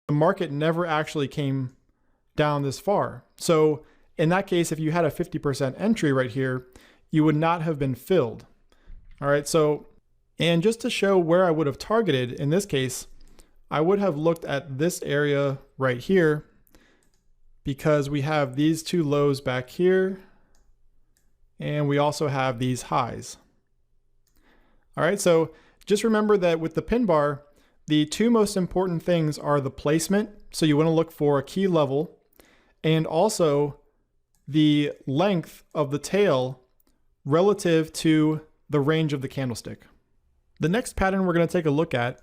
the market never actually came down this far. So in that case, if you had a 50% entry right here, you would not have been filled. All right, so, and just to show where I would have targeted, in this case, I would have looked at this area right here because we have these two lows back here, and we also have these highs. All right, so just remember that with the pin bar, the two most important things are the placement. So you want to look for a key level, and also the length of the tail relative to the range of the candlestick. The next pattern we're going to take a look at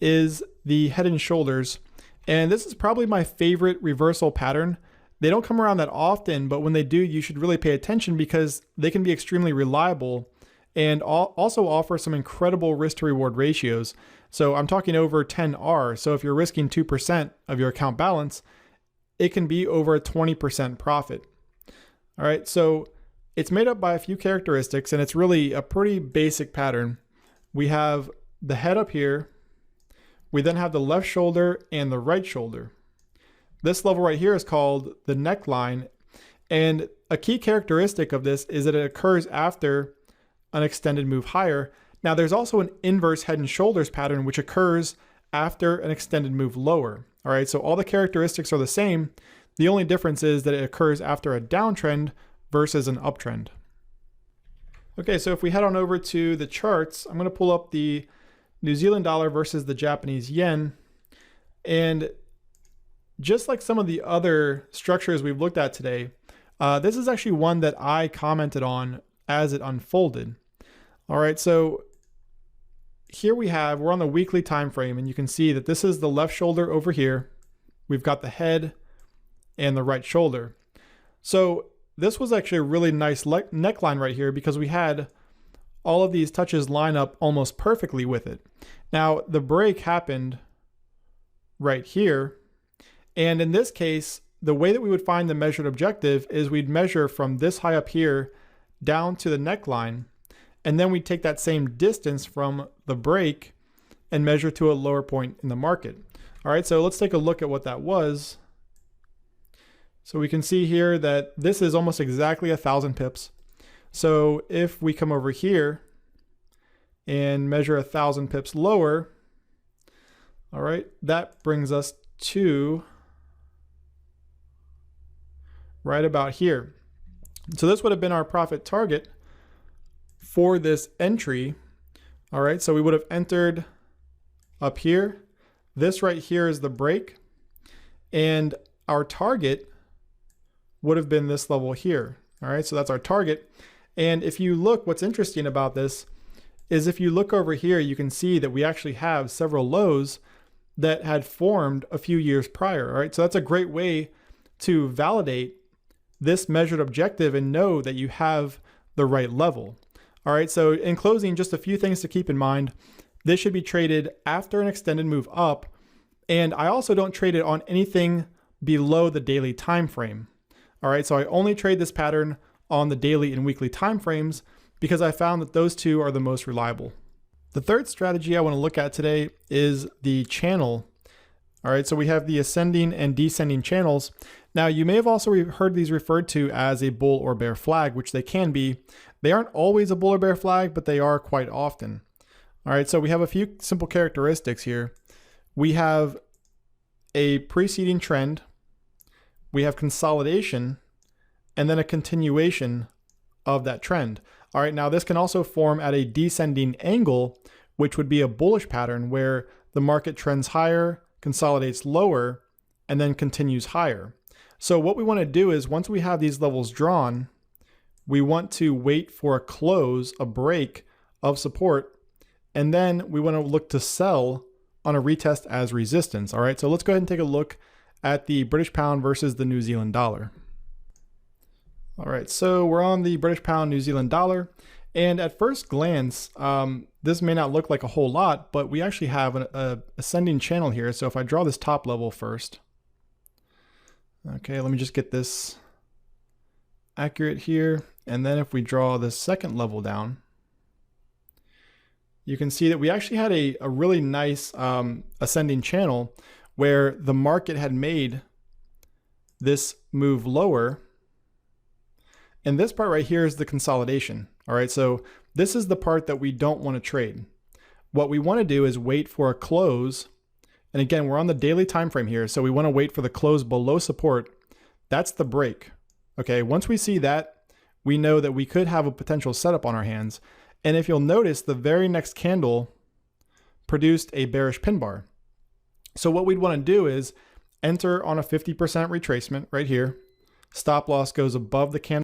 is the head and shoulders. And this is probably my favorite reversal pattern. They don't come around that often, but when they do, you should really pay attention because they can be extremely reliable and also offer some incredible risk to reward ratios. So I'm talking over 10R. So if you're risking 2% of your account balance, it can be over a 20% profit. All right, so it's made up by a few characteristics, and it's really a pretty basic pattern. We have the head up here. We then have the left shoulder and the right shoulder. This level right here is called the neckline. And a key characteristic of this is that it occurs after an extended move higher. Now there's also an inverse head and shoulders pattern which occurs after an extended move lower. All right, so all the characteristics are the same. The only difference is that it occurs after a downtrend versus an uptrend. Okay, so if we head on over to the charts, I'm going to pull up the New Zealand dollar versus the Japanese yen. And just like some of the other structures we've looked at today, this is actually one that I commented on as it unfolded. All right, so here we're on the weekly time frame, and you can see that this is the left shoulder over here. We've got the head and the right shoulder. So this was actually a really nice neckline right here because we had all of these touches line up almost perfectly with it. Now the break happened right here. And in this case, the way that we would find the measured objective is we'd measure from this high up here down to the neckline. And then we take that same distance from the break and measure to a lower point in the market. All right, so let's take a look at what that was. So we can see here that this is almost exactly 1,000 pips. So if we come over here and measure 1,000 pips lower, all right, that brings us to right about here. So this would have been our profit target for this entry. All right, so we would have entered up here. This right here is the break, and our target would have been this level here. All right, so that's our target. And if you look, what's interesting about this is if you look over here, you can see that we actually have several lows that had formed a few years prior. All right, so that's a great way to validate this measured objective and know that you have the right level. All right, so in closing, just a few things to keep in mind. This should be traded after an extended move up, and I also don't trade it on anything below the daily time frame. All right, so I only trade this pattern on the daily and weekly time frames because I found that those two are the most reliable. The third strategy I want to look at today is the channel. All right, so we have the ascending and descending channels. Now, you may have also heard these referred to as a bull or bear flag, which they can be. They aren't always a bull or bear flag, but they are quite often. All right, so we have a few simple characteristics here. We have a preceding trend, we have consolidation, and then a continuation of that trend. All right, now this can also form at a descending angle, which would be a bullish pattern where the market trends higher, consolidates lower, and then continues higher. So what we want to do is once we have these levels drawn, we want to wait for a close, a break of support, and then we want to look to sell on a retest as resistance. All right, so let's go ahead and take a look at the British pound versus the New Zealand dollar. All right, so we're on the British pound New Zealand dollar, and at first glance, this may not look like a whole lot, but we actually have an ascending channel here. So if I draw this top level first, okay, let me just get this accurate here. And then if we draw the second level down, you can see that we actually had a really nice ascending channel where the market had made this move lower. And this part right here is the consolidation. All right, so this is the part that we don't want to trade. What we want to do is wait for a close. And again, we're on the daily time frame here, so we want to wait for the close below support. That's the break. Okay, once we see that, we know that we could have a potential setup on our hands. And if you'll notice, the very next candle produced a bearish pin bar. So what we'd want to do is enter on a 50% retracement right here. Stop loss goes above the candle